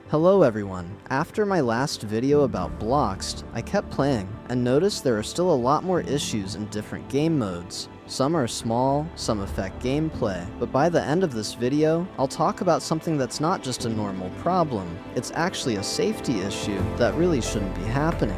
Hello everyone. After my last video about Bloxd, I kept playing and noticed there are still a lot more issues in different game modes. Some are small, some affect gameplay, but by the end of this video, I'll talk about something that's not just a normal problem, it's actually a safety issue that really shouldn't be happening.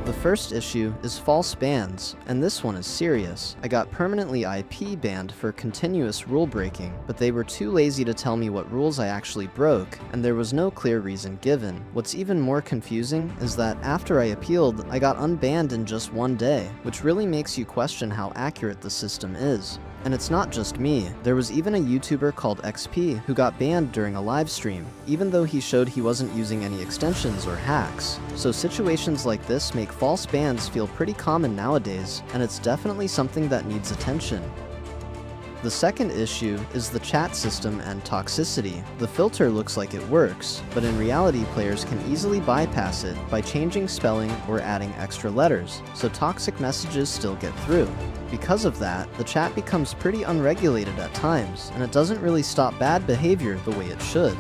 The first issue is false bans, and this one is serious. I got permanently IP banned for continuous rule breaking, but they were too lazy to tell me what rules I actually broke, and there was no clear reason given. What's even more confusing is that after I appealed, I got unbanned in just one day, which really makes you question how accurate the system is. And it's not just me. There was even a YouTuber called XP who got banned during a live stream, even though he showed he wasn't using any extensions or hacks. So situations like this make false bans feel pretty common nowadays, and it's definitely something that needs attention. The second issue is the chat system and toxicity. The filter looks like it works, but in reality players can easily bypass it by changing spelling or adding extra letters, so toxic messages still get through. Because of that, the chat becomes pretty unregulated at times, and it doesn't really stop bad behavior the way it should.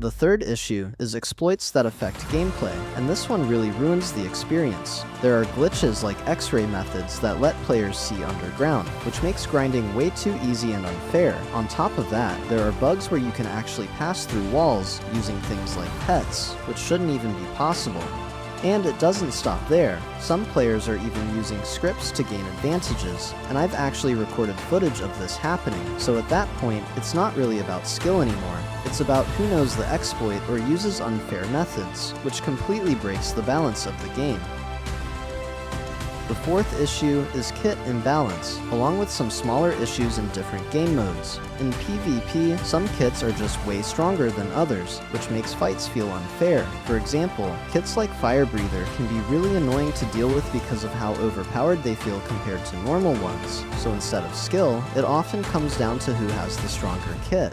The third issue is exploits that affect gameplay, and this one really ruins the experience. There are glitches like X-ray methods that let players see underground, which makes grinding way too easy and unfair. On top of that, there are bugs where you can actually pass through walls using things like pets, which shouldn't even be possible. And it doesn't stop there. Some players are even using scripts to gain advantages, and I've actually recorded footage of this happening, so at that point, it's not really about skill anymore. It's about who knows the exploit or uses unfair methods, which completely breaks the balance of the game. The fourth issue is kit imbalance, along with some smaller issues in different game modes. In PvP, some kits are just way stronger than others, which makes fights feel unfair. For example, kits like Fire Breather can be really annoying to deal with because of how overpowered they feel compared to normal ones, so instead of skill, it often comes down to who has the stronger kit.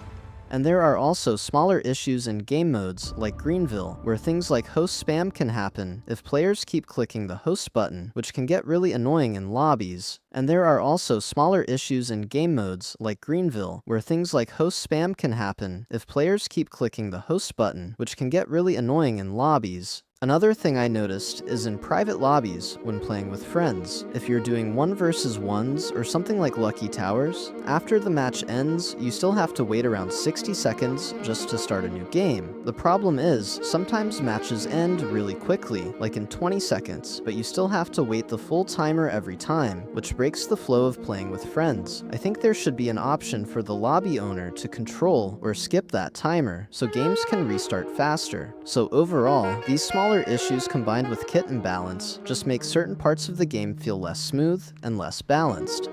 And there are also smaller issues in game modes, like Greenville, where things like host spam can happen if players keep clicking the host button, which can get really annoying in lobbies. And there are also smaller issues in game modes, like Greenville, where things like host spam can happen if players keep clicking the host button, which can get really annoying in lobbies. Another thing I noticed is in private lobbies when playing with friends. If you're doing 1 versus 1s or something like Lucky Towers, after the match ends, you still have to wait around 60 seconds just to start a new game. The problem is, sometimes matches end really quickly, like in 20 seconds, but you still have to wait the full timer every time, which breaks the flow of playing with friends. I think there should be an option for the lobby owner to control or skip that timer, so games can restart faster. So overall, these smaller issues combined with kit imbalance just make certain parts of the game feel less smooth and less balanced.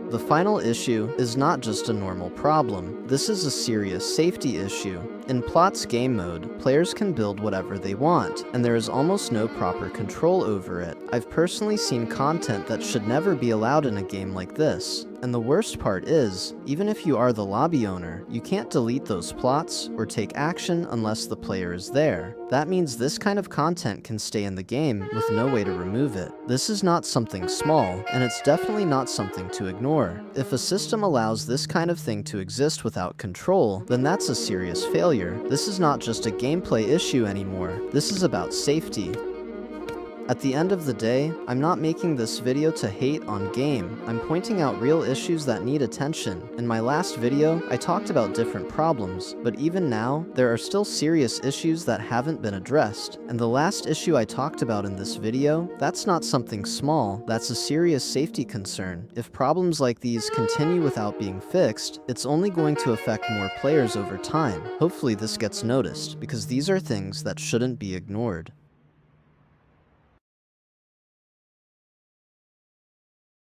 The final issue is not just a normal problem. This is a serious safety issue. In Plot's game mode, players can build whatever they want, and there is almost no proper control over it. I've personally seen content that should never be allowed in a game like this. And the worst part is, even if you are the lobby owner, you can't delete those plots or take action unless the player is there. That means this kind of content can stay in the game with no way to remove it. This is not something small, and it's definitely not something to ignore. If a system allows this kind of thing to exist without control, then that's a serious failure. This is not just a gameplay issue anymore. This is about safety. At the end of the day, I'm not making this video to hate on game. I'm pointing out real issues that need attention. In my last video, I talked about different problems, but even now, there are still serious issues that haven't been addressed. And the last issue I talked about in this video, that's not something small, that's a serious safety concern. If problems like these continue without being fixed, it's only going to affect more players over time. Hopefully this gets noticed, because these are things that shouldn't be ignored.